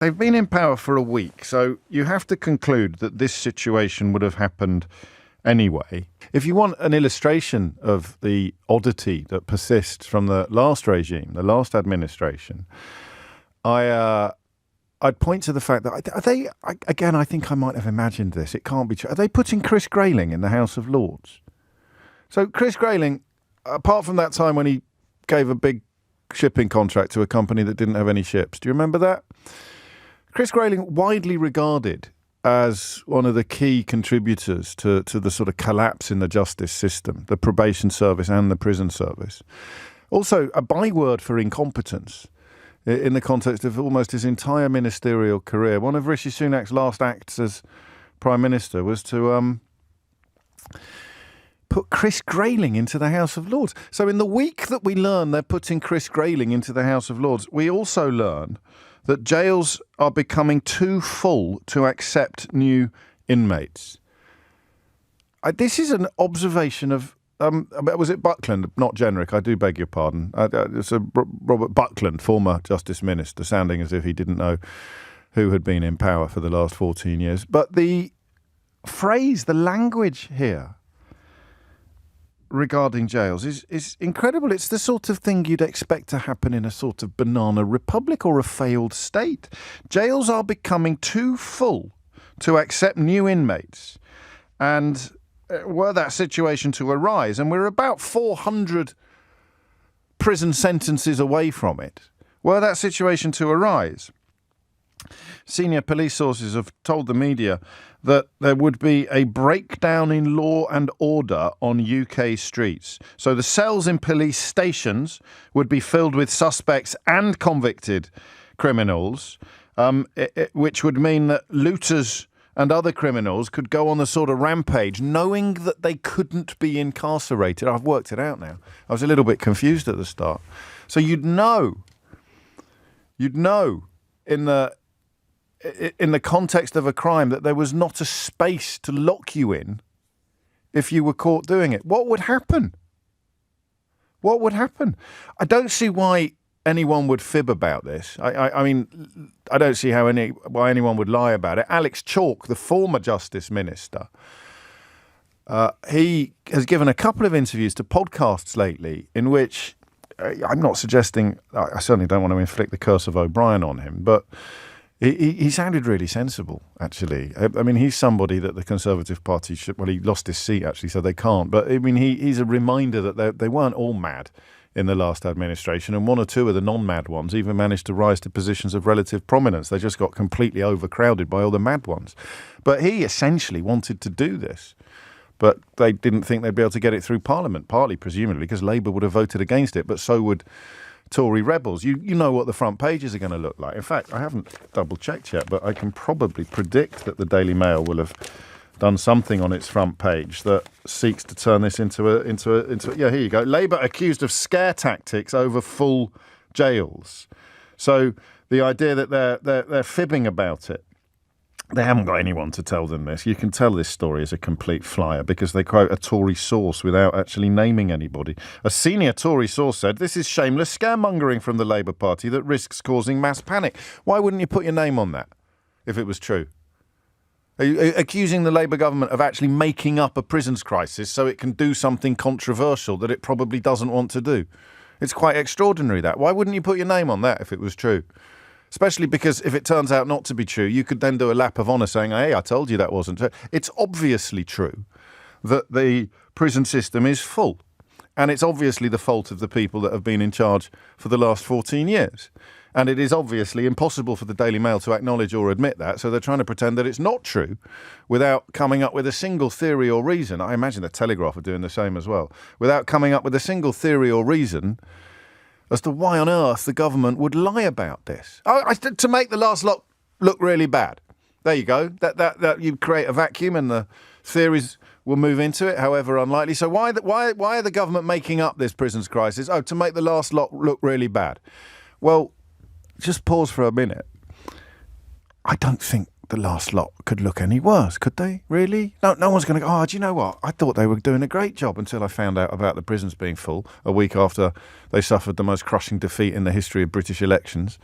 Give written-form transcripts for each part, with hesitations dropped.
They've been in power for a week, so you have to conclude that this situation would have happened anyway. If you want an illustration of the oddity that persists from the last regime, the last administration, I'd point to the fact that I think I might have imagined this. It can't be true. Are they putting Chris Grayling in the House of Lords? So Chris Grayling, apart from that time when he gave a big shipping contract to a company that didn't have any ships, do you remember that? Chris Grayling, widely regarded as one of the key contributors to the sort of collapse in the justice system, the probation service and the prison service. Also, a byword for incompetence in the context of almost his entire ministerial career. One of Rishi Sunak's last acts as Prime Minister was to put Chris Grayling into the House of Lords. So in the week that we learn they're putting Chris Grayling into the House of Lords, we also learn that jails are becoming too full to accept new inmates. This is an observation of, was it Buckland? Not Jenrick, I do beg your pardon. It's Robert Buckland, former Justice Minister, sounding as if he didn't know who had been in power for the last 14 years. But the phrase, the language here regarding jails is incredible. It's the sort of thing you'd expect to happen in a sort of banana republic or a failed state. Jails are becoming too full to accept new inmates. And were that situation to arise, and we're about 400 prison sentences away from it, were that situation to arise, senior police sources have told the media that there would be a breakdown in law and order on UK streets. So the cells in police stations would be filled with suspects and convicted criminals, which would mean that looters and other criminals could go on a sort of rampage, knowing that they couldn't be incarcerated. I've worked it out now. I was a little bit confused at the start. So you'd know in the context of a crime that there was not a space to lock you in if you were caught doing it. What would happen? What would happen? I don't see why anyone would fib about this. I mean, I don't see why anyone would lie about it. Alex Chalk, the former Justice Minister, he has given a couple of interviews to podcasts lately in which I'm not suggesting, I certainly don't want to inflict the curse of O'Brien on him, but he sounded really sensible, actually. I mean, he's somebody that the Conservative Party should... Well, he lost his seat, actually, so they can't. But, I mean, he's a reminder that they weren't all mad in the last administration, and one or two of the non-mad ones even managed to rise to positions of relative prominence. They just got completely overcrowded by all the mad ones. But he essentially wanted to do this. But they didn't think they'd be able to get it through Parliament, partly, presumably, because Labour would have voted against it, but so would Tory rebels. You know what the front pages are going to look like. In fact, I haven't double-checked yet, but I can probably predict that the Daily Mail will have done something on its front page that seeks to turn this into a yeah, here you go. Labour accused of scare tactics over full jails. So the idea that they're fibbing about it. They haven't got anyone to tell them this. You can tell this story is a complete flyer because they quote a Tory source without actually naming anybody. A senior Tory source said, "This is shameless scaremongering from the Labour Party that risks causing mass panic." Why wouldn't you put your name on that if it was true? Are you accusing the Labour government of actually making up a prisons crisis so it can do something controversial that it probably doesn't want to do? It's quite extraordinary, that. Why wouldn't you put your name on that if it was true? Especially because if it turns out not to be true, you could then do a lap of honour saying, hey, I told you that wasn't true. It's obviously true that the prison system is full. And it's obviously the fault of the people that have been in charge for the last 14 years. And it is obviously impossible for the Daily Mail to acknowledge or admit that. So they're trying to pretend that it's not true without coming up with a single theory or reason. I imagine the Telegraph are doing the same as well. Without coming up with a single theory or reason as to why on earth the government would lie about this. To make the last lot look really bad. There you go. That you create a vacuum and the theories will move into it, however unlikely. So why are the government making up this prisons crisis? Oh, to make the last lot look really bad. Well, just pause for a minute. I don't think the last lot could look any worse, could they? Really? No one's going to go, oh, do you know what? I thought they were doing a great job until I found out about the prisons being full a week after they suffered the most crushing defeat in the history of British elections,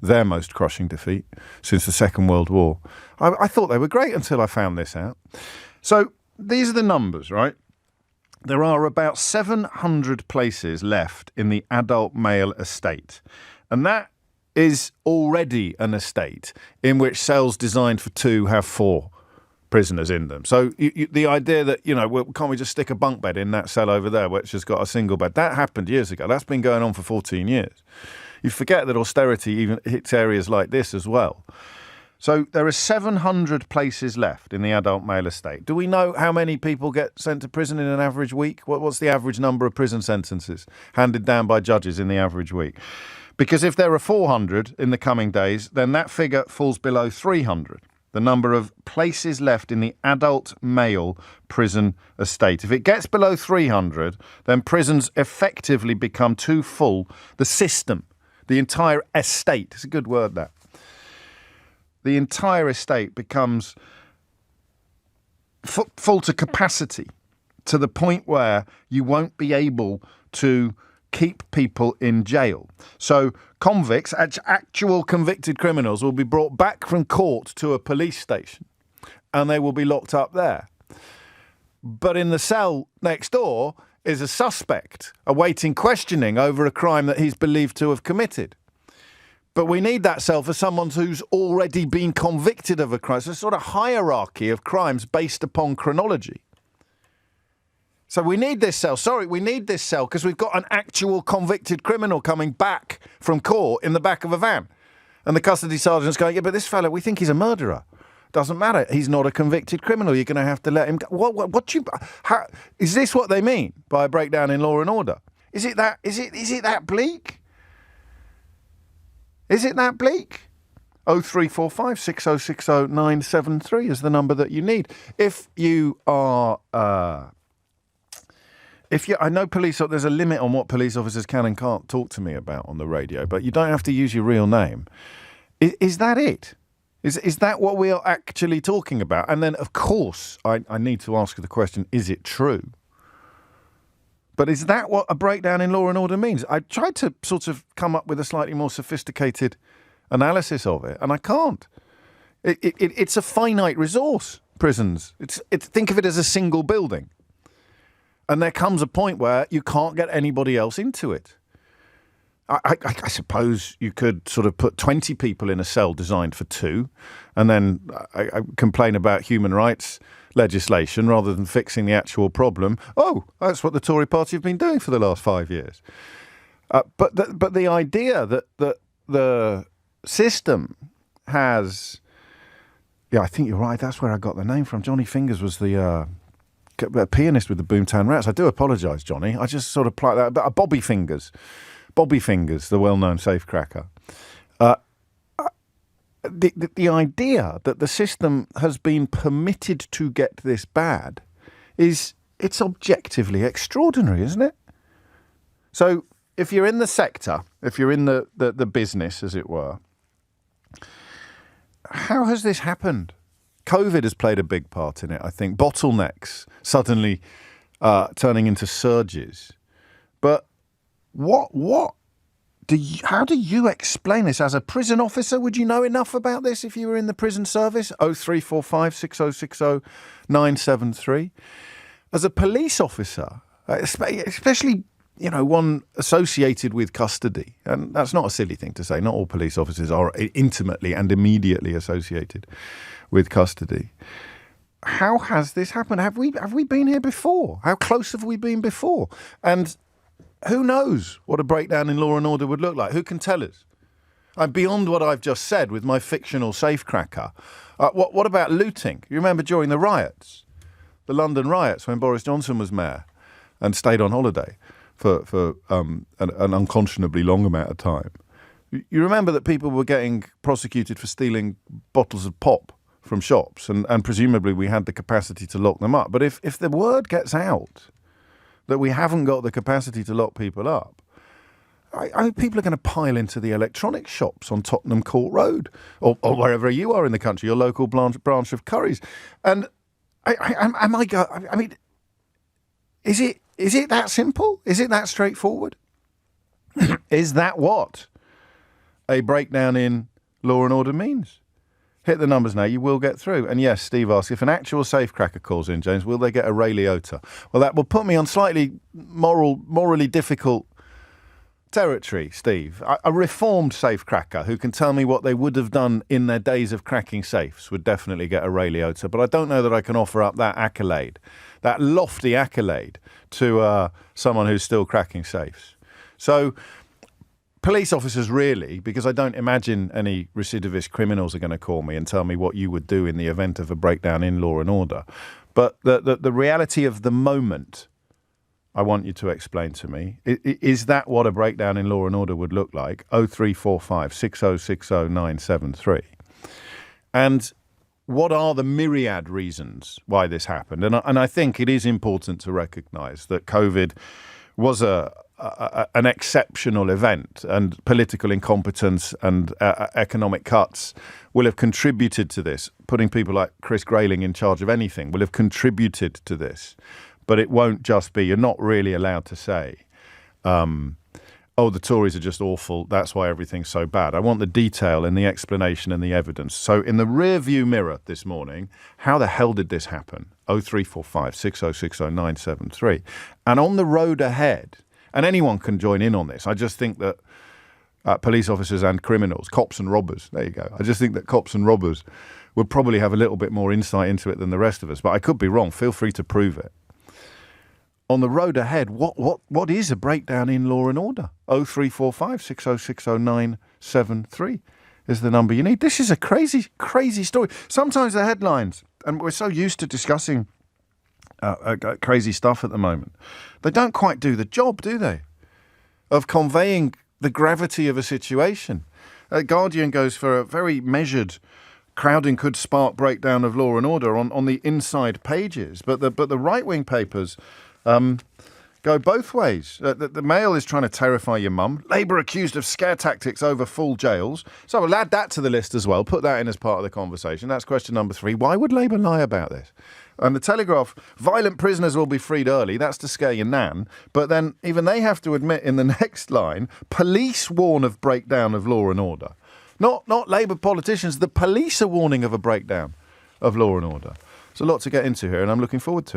their most crushing defeat since the Second World War. I thought they were great until I found this out. So these are the numbers, right? There are about 700 places left in the adult male estate. And that is already an estate in which cells designed for 2 have 4 prisoners in them. So the idea that, well, can't we just stick a bunk bed in that cell over there which has got a single bed? That happened years ago. That's been going on for 14 years. You forget that austerity even hits areas like this as well. So there are 700 places left in the adult male estate. Do we know how many people get sent to prison in an average week? What's the average number of prison sentences handed down by judges in the average week? Because if there are 400 in the coming days, then that figure falls below 300, the number of places left in the adult male prison estate. If it gets below 300, then prisons effectively become too full. The system, the entire estate, it's a good word that. The entire estate becomes full to capacity, to the point where you won't be able to keep people in jail. So convicts, actual convicted criminals, will be brought back from court to a police station and they will be locked up there. But in the cell next door is a suspect awaiting questioning over a crime that he's believed to have committed. But we need that cell for someone who's already been convicted of a crime. So it's a sort of hierarchy of crimes based upon chronology. So we need this cell. We need this cell because we've got an actual convicted criminal coming back from court in the back of a van. And the custody sergeant's going, yeah, but this fellow, we think he's a murderer. Doesn't matter. He's not a convicted criminal. You're going to have to let him go. Is this what they mean by a breakdown in law and order? Is it that bleak? Is it that bleak? 0345 6060 973 is the number that you need. If you are, I know there's a limit on what police officers can and can't talk to me about on the radio, but you don't have to use your real name. Is that it? Is that what we are actually talking about? And then, of course, I need to ask the question, is it true? But is that what a breakdown in law and order means? I tried to sort of come up with a slightly more sophisticated analysis of it, and I can't. It's a finite resource, prisons. Think of it as a single building. And there comes a point where you can't get anybody else into it. I suppose you could sort of put 20 people in a cell designed for 2, and then I complain about human rights legislation rather than fixing the actual problem. Oh, that's what the Tory party have been doing for the last 5 years. But the idea that the system has... Yeah, I think you're right. That's where I got the name from. Johnny Fingers was the pianist with the Boomtown Rats. I do apologise, Johnny. I just sort of play that. But Bobby Fingers, the well-known safecracker. The idea that the system has been permitted to get this bad it's objectively extraordinary, isn't it? So if you're in the sector, if you're in the business, as it were, how has this happened? COVID has played a big part in it, I think. Bottlenecks suddenly turning into surges. But how do you explain this? As a prison officer, would you know enough about this if you were in the prison service? 0345 6060 973. As a police officer, especially, one associated with custody, and that's not a silly thing to say. Not all police officers are intimately and immediately associated with custody. How has this happened? Have we been here before? How close have we been before? And who knows what a breakdown in law and order would look like? Who can tell us? Beyond what I've just said with my fictional safecracker, what about looting? You remember during the riots, the London riots, when Boris Johnson was mayor and stayed on holiday for an unconscionably long amount of time. You remember that people were getting prosecuted for stealing bottles of pop from shops, and presumably we had the capacity to lock them up. But if the word gets out that we haven't got the capacity to lock people up, people are going to pile into the electronics shops on Tottenham Court Road or wherever you are in the country, your local branch of Currys. And is it that simple? Is it that straightforward? Is that what a breakdown in law and order means? Hit the numbers now, you will get through. And yes, Steve asks, if an actual safecracker calls in, James, will they get a Ray Liotta? Well, that will put me on slightly morally difficult territory, Steve. A reformed safecracker who can tell me what they would have done in their days of cracking safes would definitely get a Ray Liotta. But I don't know that I can offer up that accolade, that lofty accolade to someone who's still cracking safes. So police officers really, because I don't imagine any recidivist criminals are going to call me and tell me what you would do in the event of a breakdown in law and order. But the reality of the moment, I want you to explain to me. Is that what a breakdown in law and order would look like? 0345 6060 973. And what are the myriad reasons why this happened? And I think it is important to recognise that COVID was an exceptional event, and political incompetence and economic cuts will have contributed to this. Putting people like Chris Grayling in charge of anything will have contributed to this. But it won't just be, you're not really allowed to say, the Tories are just awful, that's why everything's so bad. I want the detail and the explanation and the evidence. So in the rear view mirror this morning, how the hell did this happen? 0345 6060 973. And on the road ahead, and anyone can join in on this, I just think that police officers and criminals, cops and robbers, there you go. I just think that cops and robbers would probably have a little bit more insight into it than the rest of us. But I could be wrong. Feel free to prove it. On the road ahead, what is a breakdown in law and order? 0345 6060 973 is the number you need. This is a crazy, crazy story. Sometimes the headlines, and we're so used to discussing crazy stuff at the moment, they don't quite do the job, do they, of conveying the gravity of a situation. Guardian goes for a very measured crowding could spark breakdown of law and order on the inside pages, but the right-wing papers go both ways. The Mail is trying to terrify your mum. Labour accused of scare tactics over full jails. So we'll add that to the list as well. Put that in as part of the conversation. That's question number 3. Why would Labour lie about this? And the Telegraph, violent prisoners will be freed early. That's to scare your nan. But then even they have to admit in the next line, police warn of breakdown of law and order. Not Labour politicians. The police are warning of a breakdown of law and order. There's a lot to get into here, and I'm looking forward to it.